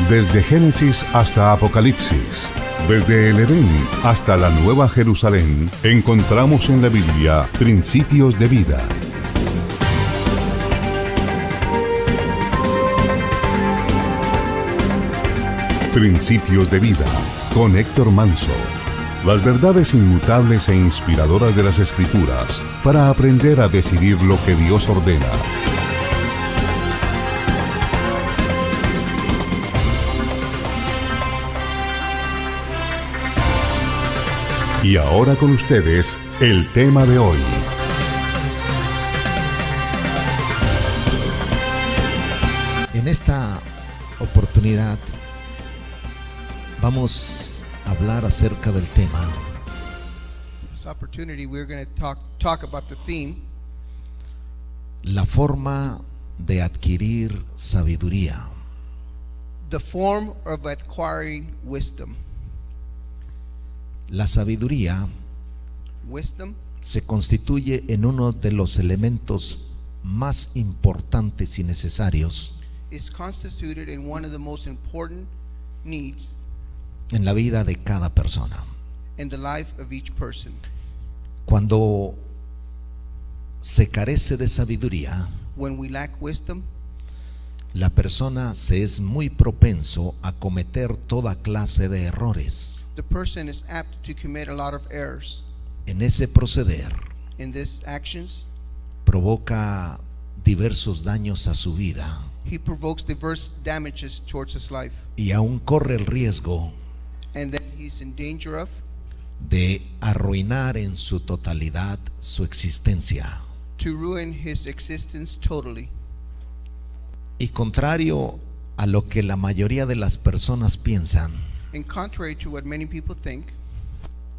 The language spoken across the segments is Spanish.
Desde Génesis hasta Apocalipsis, desde el Edén hasta la Nueva Jerusalén, encontramos en la Biblia principios de vida. Principios de vida, con Héctor Manso. Las verdades inmutables e inspiradoras de las Escrituras para aprender a decidir lo que Dios ordena. Y ahora con ustedes, el tema de hoy. En esta oportunidad vamos a hablar acerca del tema. This opportunity we're going to talk about the theme, La forma de adquirir sabiduría. the form of acquiring wisdom. La sabiduría Wisdom se constituye en uno de los elementos más importantes y necesarios is constituted in one of the most important needs en la vida de cada persona. in the life of each person. Cuando se carece de sabiduría, When we lack wisdom, la persona se es muy propenso a cometer toda clase de errores. the person is apt to commit a lot of errors. En ese proceder In these actions, provoca diversos daños a su vida he provokes diverse damages towards his life, y aún corre el riesgo and then he's in danger of de arruinar en su totalidad su existencia. to ruin his existence totally. Y contrario a lo que la mayoría de las personas piensan, And contrary to what many people think,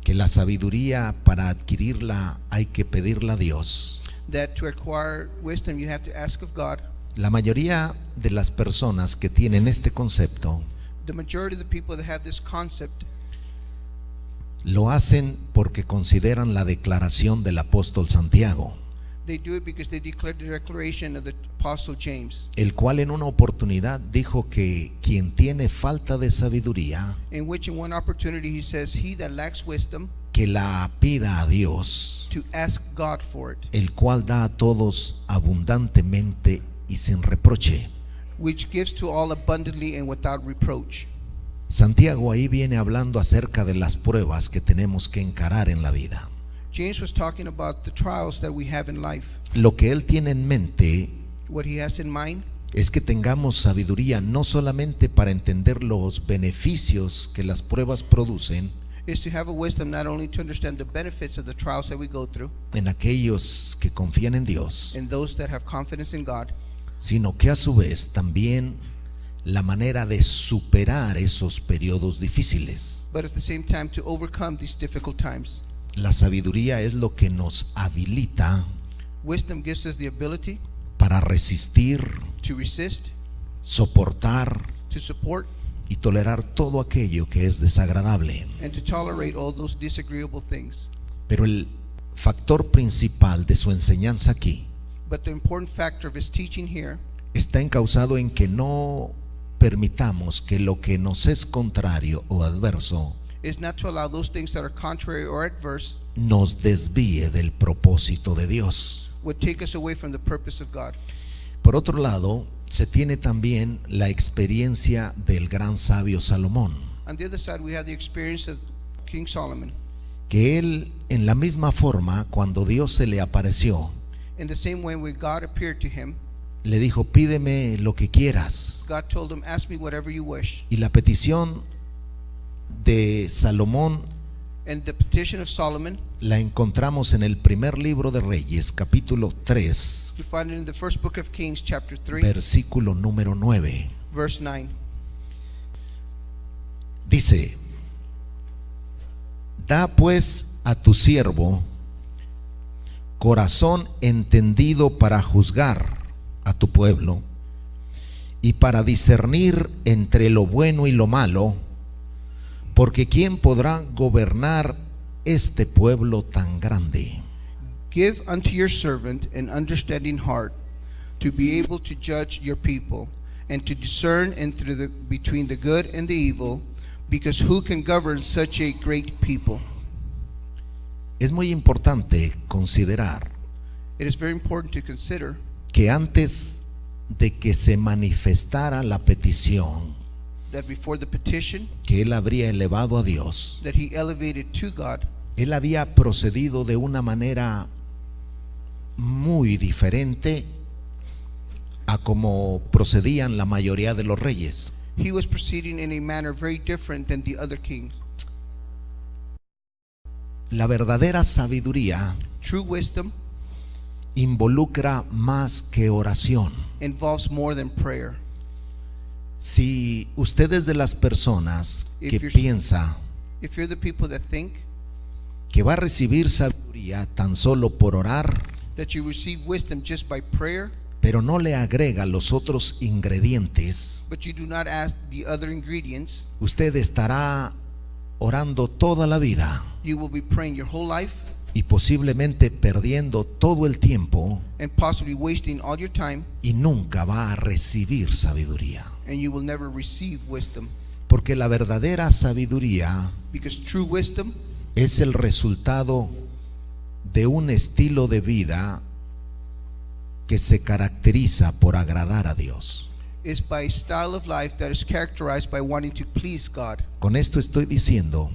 que la sabiduría para adquirirla hay que pedirla a Dios, that to acquire wisdom you have to ask of God, la mayoría de las personas que tienen este concepto the majority of the people that have this concept lo hacen porque consideran la declaración del apóstol Santiago, they do it because they declare the declaration of the Apostle James, el cual en una oportunidad dijo que quien tiene falta de sabiduría, in which in one opportunity he says, he that lacks wisdom, que la pida a Dios, to ask God for it, el cual da a todos abundantemente y sin reproche. which gives to all abundantly and without reproach. Santiago ahí viene hablando acerca de las pruebas que tenemos que encarar en la vida. James was talking about the trials that we have in life. Lo que él tiene en mente What he has in mind es que tengamos sabiduría no solamente para entender los beneficios que las pruebas producen is to have a wisdom not only to understand the benefits of the trials that we go through en aquellos que confían en Dios, and those that have confidence in God, sino que a su vez también la manera de superar esos periodos difíciles. but at the same time to overcome these difficult times. La sabiduría es lo que nos habilita Wisdom gives us the ability para resistir, to resist, soportar to support, y tolerar todo aquello que es desagradable. and to tolerate all those disagreeable things. Pero el factor principal de su enseñanza aquí But the important factor of his teaching here está encauzado en que no permitamos que lo que nos es contrario o adverso is not to allow those things that are contrary or adverse nos desvíe del propósito de Dios. would take us away from the purpose of God. Por otro lado, se tiene también la experiencia del gran sabio Salomón, On the other side, we have the experience of King Solomon. que él, en la misma forma, cuando Dios se le apareció, In the same way, when God appeared to him, le dijo: pídeme lo que quieras. God told him, ask me whatever you wish. Y la petición de Salomón And the petition of Solomon, la encontramos en el primer libro de Reyes, capítulo 3, you find it in the first book of Kings, chapter 3, versículo número 9. verse 9. Dice: da pues a tu siervo corazón entendido para juzgar a tu pueblo y para discernir entre lo bueno y lo malo, porque ¿quién podrá gobernar este pueblo tan grande? Give unto your servant an understanding heart, to be able to judge your people, and to discern between the good and the evil, because who can govern such a great people? Es muy importante considerar It is very important to consider que antes de que se manifestara la petición that before the petition que él habría elevado a Dios, that he elevated to God, él había procedido de una manera muy diferente a como procedían la mayoría de los reyes. he was proceeding in a manner very different than the other kings. La verdadera sabiduría True wisdom involucra más que oración. involves more than prayer. Si usted es de las personas que If you're- piensa If you're the people that think que va a recibir sabiduría tan solo por orar, that you receive wisdom just by prayer, pero no le agrega los otros ingredientes, but you do not ask the other ingredients, usted estará orando toda la vida you will be praying your whole life y posiblemente perdiendo todo el tiempo and possibly wasting all your time, y nunca va a recibir sabiduría. and you will never receive wisdom. Porque la verdadera sabiduría Because true wisdom es el resultado de un estilo de vida que se caracteriza por agradar a Dios. is by a style of life that is characterized by wanting to please God. Con esto estoy diciendo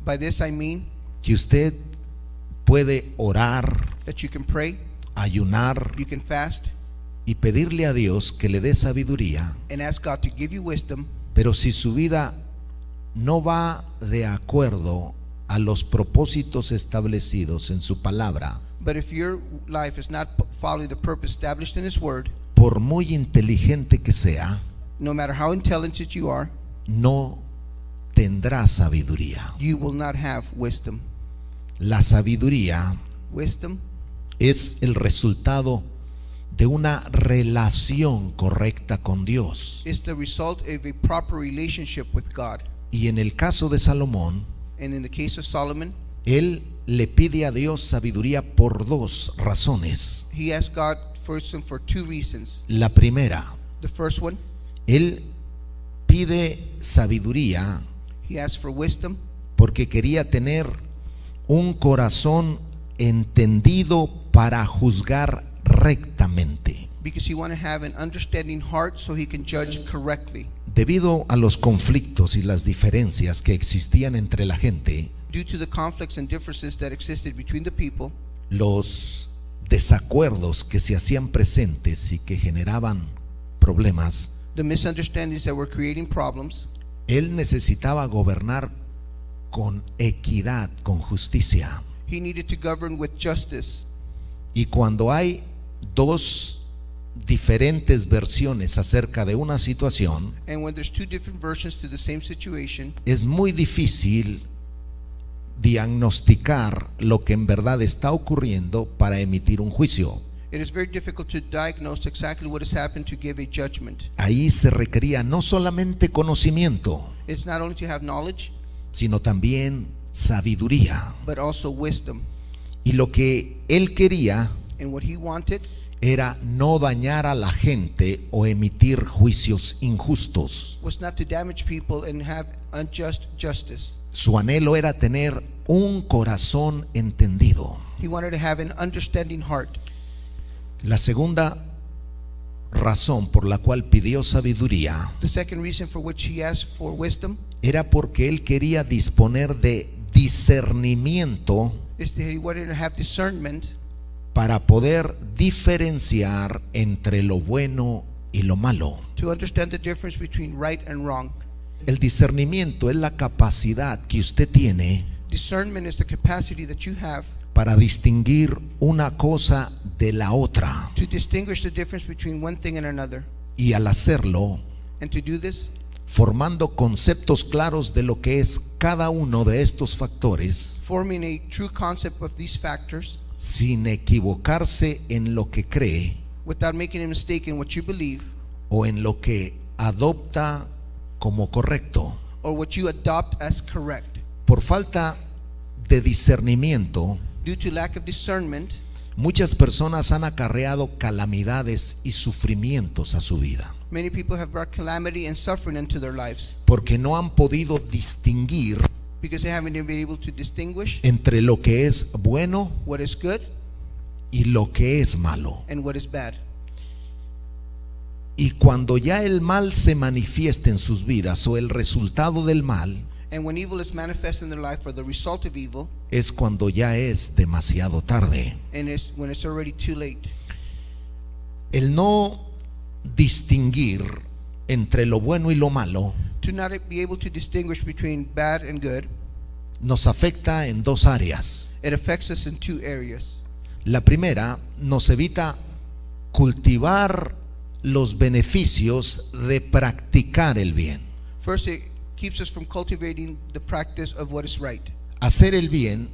By this I mean que usted puede orar, that you can pray, ayunar you can fast, y pedirle a Dios que le dé sabiduría, and ask God to give you wisdom, pero si su vida no va de acuerdo a los propósitos establecidos en su palabra, but if your life is not following the purpose established in His Word, por muy inteligente que sea, no matter how intelligent you are, no tendrá sabiduría. you will not have wisdom. La sabiduría Wisdom es el resultado de una relación correcta con Dios. is the result of a proper relationship with God. Y en el caso de Salomón, And in the case of Solomon, él le pide a Dios sabiduría por dos razones. he asked God for two reasons. La primera, The first one, él pide sabiduría he asked for wisdom porque quería tener un corazón entendido para juzgar rectamente. because he wanted to have an understanding heart so he can judge correctly. Debido a los conflictos y las diferencias que existían entre la gente, Due to the conflicts and differences that existed between the people, los desacuerdos que se hacían presentes y que generaban problemas, the misunderstandings that were creating problems, él necesitaba gobernar con equidad, con justicia. he needed to govern with justice. Y cuando hay dos diferentes versiones acerca de una situación, And when there's two different versions to the same situation, es muy difícil diagnosticar lo que en verdad está ocurriendo para emitir un juicio. it is very difficult to diagnose exactly what has happened to give a judgment. Ahí se requería no solamente conocimiento, It's not only to have knowledge, sino también sabiduría. but also wisdom. Y lo que él quería And what he wanted era no dañar a la gente o emitir juicios injustos. was not to damage people and have unjust justice. Su anhelo era tener un corazón entendido. He wanted to have an understanding heart. La segunda razón por la cual pidió sabiduría The second reason for which he asked for wisdom era porque él quería disponer de discernimiento is that he wanted to have discernment para poder diferenciar entre lo bueno y lo malo. to understand the difference between right and wrong. El discernimiento es la capacidad que usted tiene Discernment is the capacity that you have para distinguir una cosa de la otra. to distinguish the difference between one thing and another. Y al hacerlo, And to do this, formando conceptos claros de lo que es cada uno de estos factores, forming a true concept of these factors sin equivocarse en lo que cree without making a mistake in what you believe o en lo que adopta como correcto. or what you adopt as correct. Por falta de discernimiento, Due to lack of discernment, muchas personas han acarreado calamidades y sufrimientos a su vida. Many people have brought calamity and suffering into their lives porque no han podido distinguir because they haven't been able to distinguish entre lo que es bueno what is good y lo que es malo. and what is bad. Y cuando ya el mal se manifiesta en sus vidas o el resultado del mal, And when evil is manifest in their life or the result of evil, es cuando ya es demasiado tarde. and it's when it's already too late. El no distinguir entre lo bueno y lo malo To not be able to distinguish between bad and good, nos afecta en dos áreas. it affects us in two areas. La primera, nos evita cultivar los beneficios de practicar el bien. First, it keeps us from cultivating the practice of what is right. Hacer el bien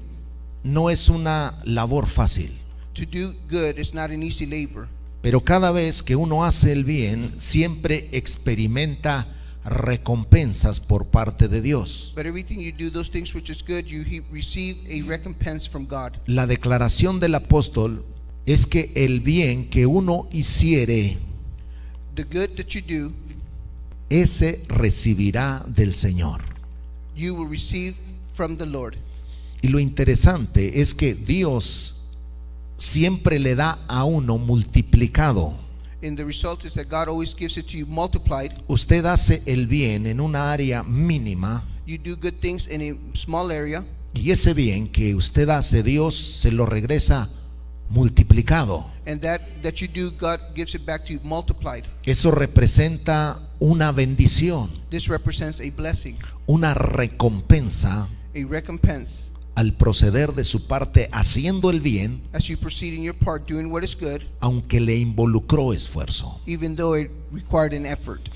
no es una labor fácil, To do good is not an easy labor, pero cada vez que uno hace el bien, siempre experimenta recompensas por parte de Dios. but everything you do, those things which is good, you receive a recompense from God. La declaración del apóstol es que el bien que uno hiciere, The good that you do, ese recibirá del Señor. you will receive from the Lord. Y lo interesante es que Dios siempre le da a uno multiplicado. And the result is that God always gives it to you multiplied. Usted hace el bien en una área mínima You do good things in a small area, y ese bien que usted hace, Dios se lo regresa multiplicado. and that you do, God gives it back to you multiplied. Eso representa una bendición, This represents a blessing, una recompensa a recompense. al proceder de su parte haciendo el bien, As you proceed in your part, doing what is good, aunque le involucró esfuerzo. even though it required an effort.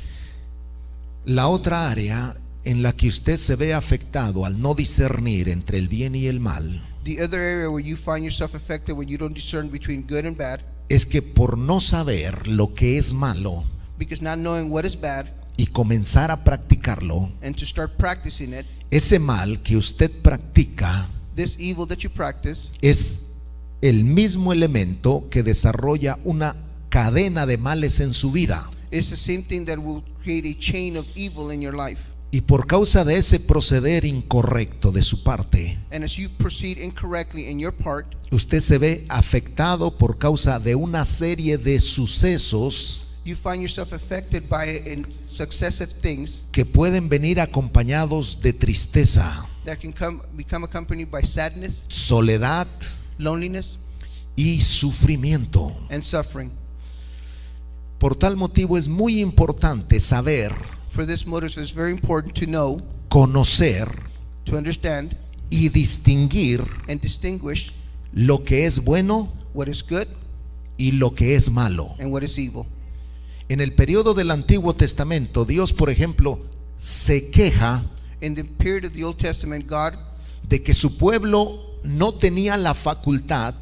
La otra área en la que usted se ve afectado al no discernir entre el bien y el mal The other area where you find yourself affected when you don't discern between good and bad, es que por no saber lo que es malo because not knowing what is bad y comenzar a practicarlo, and to start practicing it, ese mal que usted practica this evil that you practice es el mismo elemento que desarrolla una cadena de males en su vida. is the same thing that will create a chain of evil in your life. Y por causa de ese proceder incorrecto de su parte, And as you proceed incorrectly in your part, usted se ve afectado por causa de una serie de sucesos you find yourself affected by in successive things que pueden venir acompañados de tristeza, that can become accompanied by sadness, soledad loneliness, y sufrimiento. and suffering. Por tal motivo es muy importante saber, For this motive, it's very important to know, conocer to understand, y distinguir and distinguish lo que es bueno what is good y lo que es malo. and what is evil. En el periodo del Antiguo Testamento, Dios, por ejemplo, se queja In the period of the Old Testament, God de que su pueblo no tenía la facultad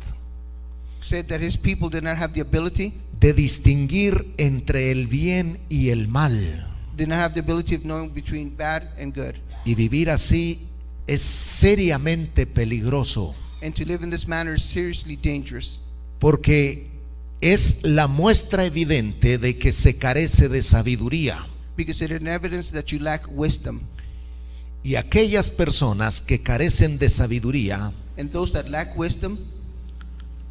said that his people did not have the ability, de distinguir entre el bien y el mal. did not have the ability of knowing between bad and good. Y vivir así es seriamente peligroso, And to live in this manner is seriously dangerous, porque es la muestra evidente de que se carece de sabiduría. because it is an evidence that you lack wisdom. Y aquellas personas que carecen de sabiduría, And those that lack wisdom,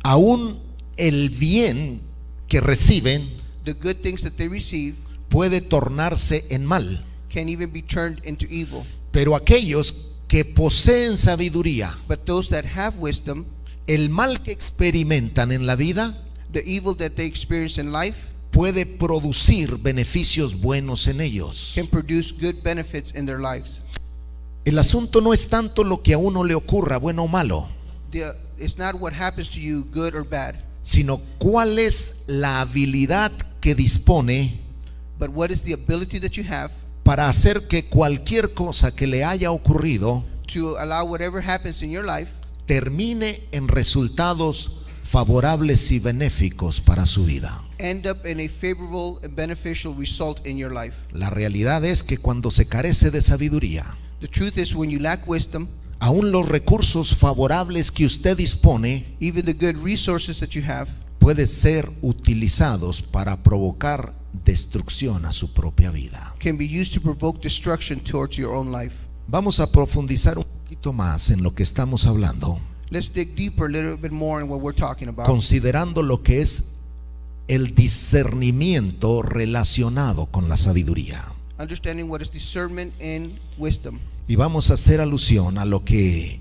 aún el bien que reciben the good things that they receive puede tornarse en mal. can even be turned into evil. Pero aquellos que poseen sabiduría, But those that have wisdom, el mal que experimentan en la vida the evil that they experience in life puede producir beneficios buenos en ellos. can produce good benefits in their lives. El asunto no es tanto lo que a uno le ocurra, bueno o malo, It's not what happens to you, good or bad, sino cuál es la habilidad que dispone but what is the ability that you have para hacer que cualquier cosa que le haya ocurrido to allow whatever happens in your life termine en resultados favorables y benéficos para su vida. end up in a favorable and beneficial result in your life. La realidad es que cuando se carece de sabiduría, The truth is, when you lack wisdom, aún los recursos favorables que usted dispone even the good resources that you have pueden ser utilizados para provocar destrucción a su propia vida. can be used to provoke destruction towards your own life. Vamos a profundizar un poquito más en lo que estamos hablando, Let's dig deeper a little bit more in what we're talking about, considerando lo que es el discernimiento relacionado con la sabiduría. understanding what is discernment and wisdom. Y vamos a hacer alusión a lo que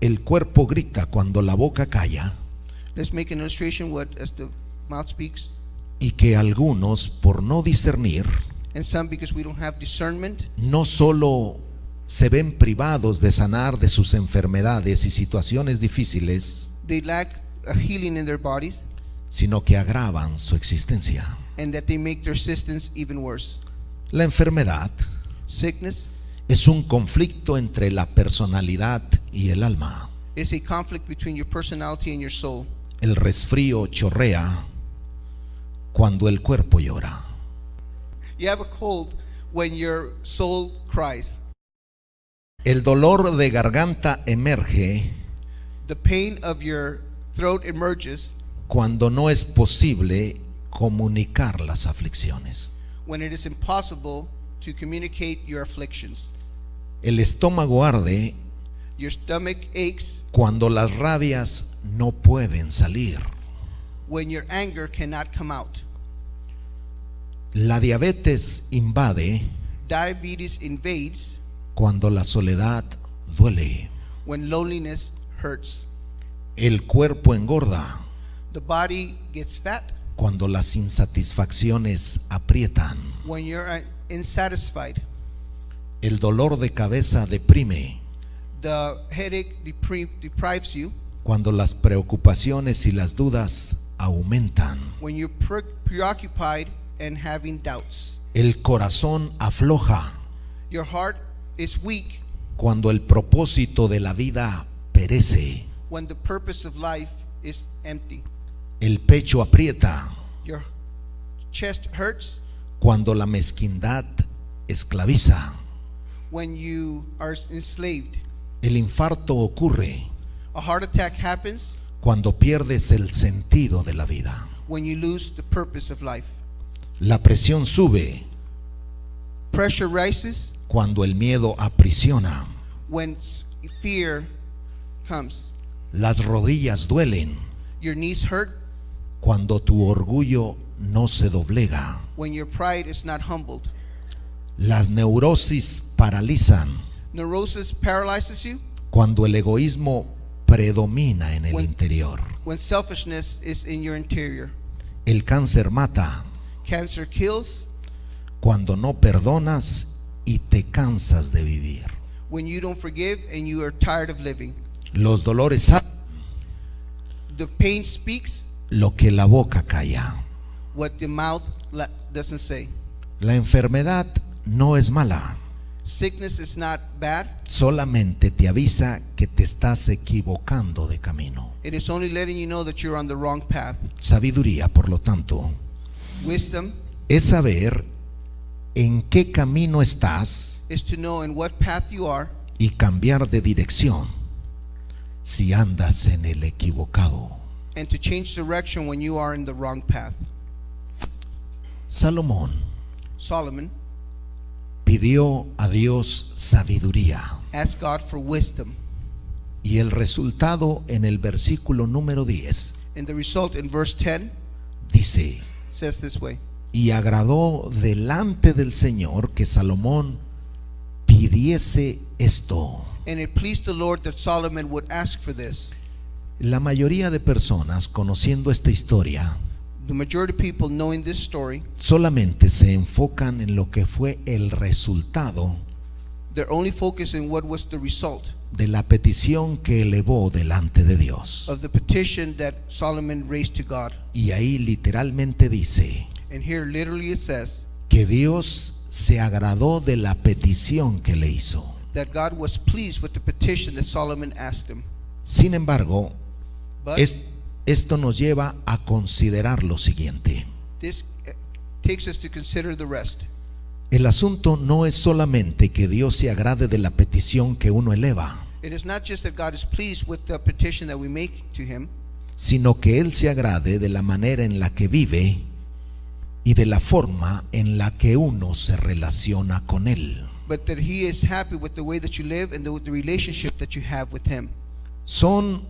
el cuerpo grita cuando la boca calla, Let's make an illustration what as the mouth speaks, y que algunos, por no discernir, and some because we don't have discernment, no solo se ven privados de sanar de sus enfermedades y situaciones difíciles, they lack a healing in their bodies, sino que agravan su existencia. and that they make their existence even worse. La enfermedad Sickness es un conflicto entre la personalidad y el alma. is a conflict between your personality and your soul. El resfrío chorrea cuando el cuerpo llora. You have a cold when your soul cries. El dolor de garganta emerge The pain of your throat emerges cuando no es posible comunicar las aflicciones. when it is impossible to communicate your afflictions. El estómago arde Your stomach aches cuando las rabias no pueden salir. when your anger cannot come out. La diabetes invade Diabetes invades cuando la soledad duele. when loneliness hurts. El cuerpo engorda The body gets fat cuando las insatisfacciones aprietan. when you're insatisfied. El dolor de cabeza deprime The headache deprives you cuando las preocupaciones y las dudas aumentan. when you're preoccupied and having doubts. El corazón afloja Your heart is weak cuando el propósito de la vida perece. when the purpose of life is empty. El pecho aprieta Your chest hurts cuando la mezquindad esclaviza. when you are enslaved. El infarto ocurre A heart attack happens cuando pierdes el sentido de la vida. when you lose the purpose of life. La presión sube Pressure rises cuando el miedo aprisiona. when fear comes. Las rodillas duelen Your knees hurt cuando tu orgullo no se doblega. when your pride is not humbled. Las neurosis paralizan Neurosis paralyzes you cuando el egoísmo predomina en el When- interior. when selfishness is in your interior. El cáncer mata Cancer kills cuando no perdonas y te cansas de vivir. when you don't forgive and you are tired of living. Los dolores hablan The pain speaks lo que la boca calla. what the mouth doesn't say. La enfermedad no es mala, Sickness is not bad. solamente te avisa que te estás equivocando de camino. It is only letting you know that you're on the wrong path. Sabiduría, por lo tanto, Wisdom es saber en qué camino estás is to know in what path you are y cambiar de dirección si andas en el equivocado. and to change direction when you are in the wrong path. Salomón Solomon pidió a Dios sabiduría asked God for wisdom, y el resultado en el versículo número 10 and the result in verse 10 dice: says this way: y agradó delante del Señor que Salomón pidiese esto. and it pleased the Lord that Solomon would ask for this. La mayoría de personas, conociendo esta historia, The majority of people knowing this story, solamente se enfocan en lo que fue el resultado they're only focused on what was the result de la petición que elevó delante de Dios. of the petition that Solomon raised to God. Y ahí literalmente dice And here literally it says que Dios se agradó de la petición que le hizo. that God was pleased with the petition that Solomon asked him. Sin embargo, But esto nos lleva a considerar lo siguiente: this takes us to consider the rest. el asunto no es solamente que Dios se agrade de la petición que uno eleva, It is not just that God is pleased with the petition that we make to him, sino que Él se agrade de la manera en la que vive y de la forma en la que uno se relaciona con Él. but that He is happy with the way that you live and the relationship that you have with Him. Son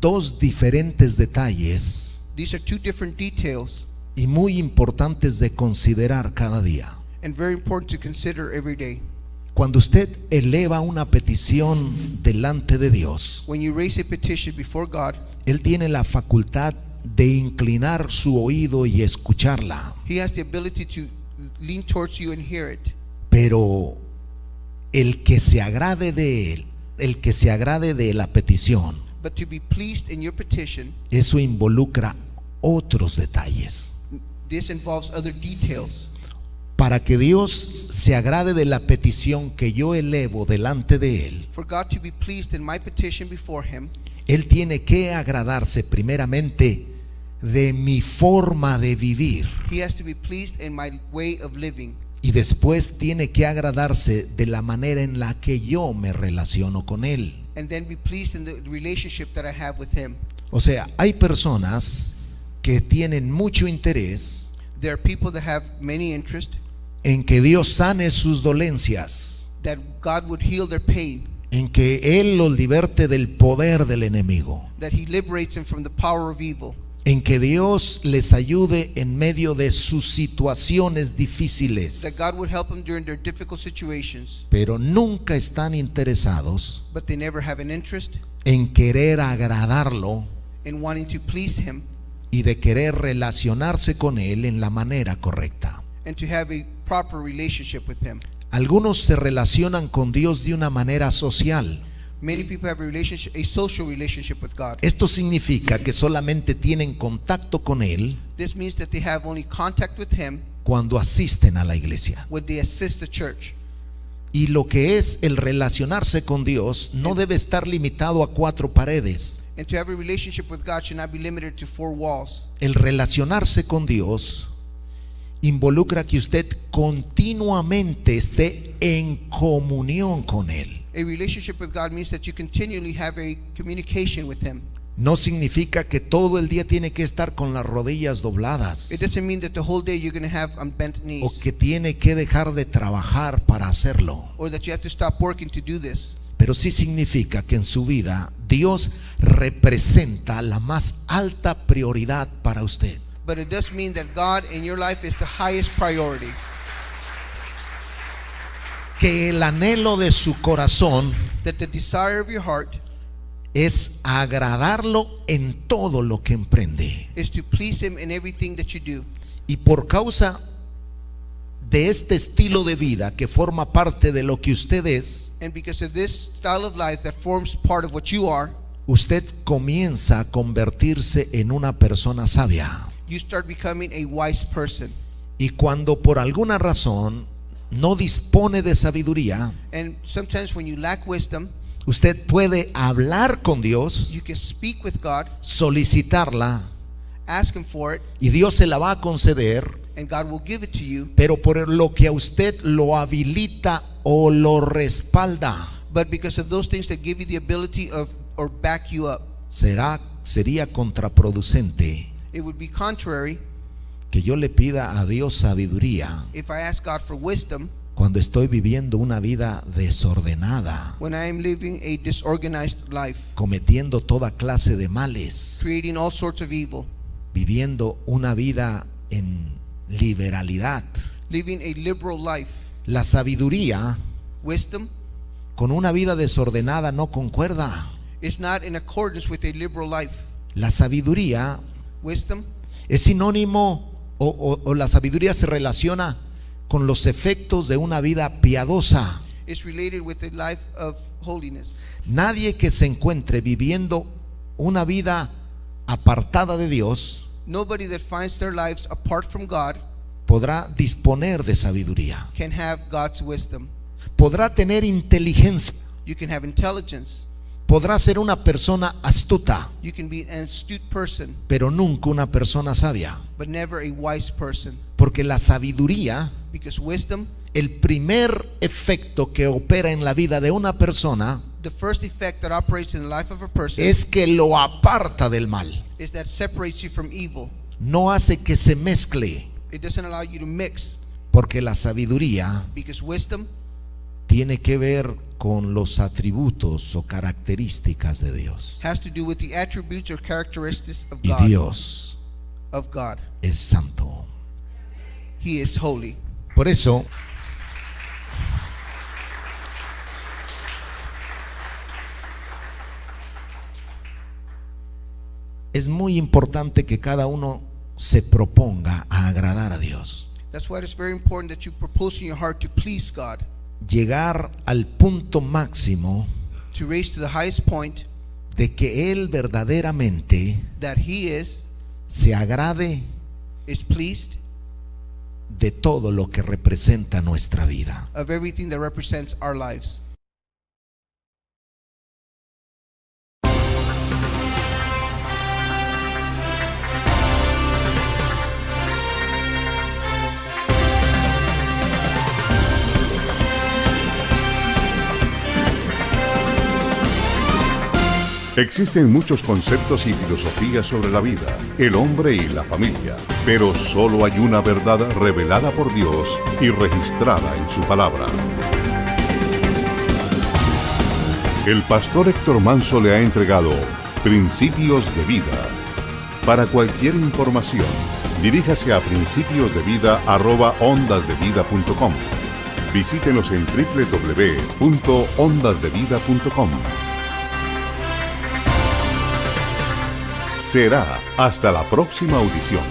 dos diferentes detalles These are two different details y muy importantes de considerar cada día. and very important to consider every day. Cuando usted eleva una petición delante de Dios, When you raise a petition before God, Él tiene la facultad de inclinar su oído y escucharla. He has the ability to lean towards you and hear it. Pero el que se agrade de Él, el que se agrade de la petición, But to be pleased in your petition, eso involucra otros detalles. this involves other details. Para que Dios se agrade de la petición que yo elevo delante de Él, For God to be pleased in my petition before Him, Él tiene que agradarse primeramente de mi forma de vivir He has to be pleased in my way of living. y después tiene que agradarse de la manera en la que yo me relaciono con Él. And then be pleased in the relationship that I have with Him. O sea, hay personas que tienen mucho interés There are people that have many interests, en que Dios sane sus dolencias, that God would heal their pain, en que Él los liberte del poder del enemigo, that He liberates them from the power of evil, en que Dios les ayude en medio de sus situaciones that difíciles, God would help them during their difficult situations, pero nunca están interesados but they never have an interest en querer agradarlo in wanting to please Him y de querer relacionarse con Él en la manera correcta. and to have a proper relationship with Him. Algunos se relacionan con Dios de una manera social. Many people have a social relationship with God. Esto significa que solamente tienen contacto con Él This means that they have only contact with Him cuando asisten a la iglesia. when they assist the church. Y lo que es el relacionarse con Dios no debe estar limitado a 4 paredes. And to have a relationship with God should not be limited to 4 walls. El relacionarse con Dios involucra que usted continuamente esté en comunión con Él. A relationship with God means that you continually have a communication with Him. No significa que todo el día tiene que estar con las rodillas dobladas It doesn't mean that the whole day you're going to have on bent o knees, que tiene que dejar de trabajar para hacerlo. or that you have to stop working to do this. Pero sí significa que en su vida Dios representa la más alta prioridad para usted. But it does mean that God in your life is the highest priority. Que el anhelo de su corazón That the desire of your heart es agradarlo en todo lo que emprende. is to please Him in everything that you do. Y por causa de este estilo de vida que forma parte de lo que usted es, And because of this style of life that forms part of what you are, usted comienza a convertirse en una persona sabia. you start becoming a wise person. Y cuando por alguna razón no dispone de sabiduría, And sometimes when you lack wisdom, usted puede hablar con Dios, you can speak with God, solicitarla, ask Him for it, y Dios se la va a conceder, and God will give it to you. pero por lo que a usted lo habilita o lo respalda, But because of those things that give you the ability of or back you up, sería contraproducente it would be contrary que yo le pida a Dios sabiduría if I ask God for wisdom cuando estoy viviendo una vida desordenada, when I am living a disorganized life, cometiendo toda clase de males, creating all sorts of evil, viviendo una vida en liberalidad. living a liberal life. La sabiduría Wisdom con una vida desordenada no concuerda. is not in accordance with a liberal life. La sabiduría Wisdom es sinónimo o la sabiduría se relaciona con los efectos de una vida piadosa. is related with a life of holiness. Nadie que se encuentre viviendo una vida apartada de Dios Nobody that finds their lives apart from God podrá disponer de sabiduría. can have God's wisdom. Podrá tener inteligencia, You can have intelligence. podrá ser una persona astuta, You can be an astute person, pero nunca una persona sabia. but never a wise person. Porque la sabiduría, Because wisdom, el primer efecto que opera en la vida de una persona the first effect that operates in the life of a person, es que lo aparta del mal. is that separates you from evil. No hace que se mezcle, It doesn't allow you to mix, porque la sabiduría because wisdom tiene que ver con los atributos o características de Dios. has to do with the attributes or characteristics of Y God. Dios Of God. es santo. He is holy. Por eso, es muy importante que cada uno se proponga a agradar a Dios. That's why it's very important that you propose in your heart to please God, Llegar al punto máximo to raise to the highest point de que Él verdaderamente that He se agrade is pleased de todo lo que representa nuestra vida. of everything that represents our lives. Existen muchos conceptos y filosofías sobre la vida, el hombre y la familia, pero solo hay una verdad revelada por Dios y registrada en su palabra. El pastor Héctor Manso le ha entregado Principios de Vida. Para cualquier información, diríjase a principiosdevida@ondasdevida.com. Visítenos en www.ondasdevida.com. Será hasta la próxima audición.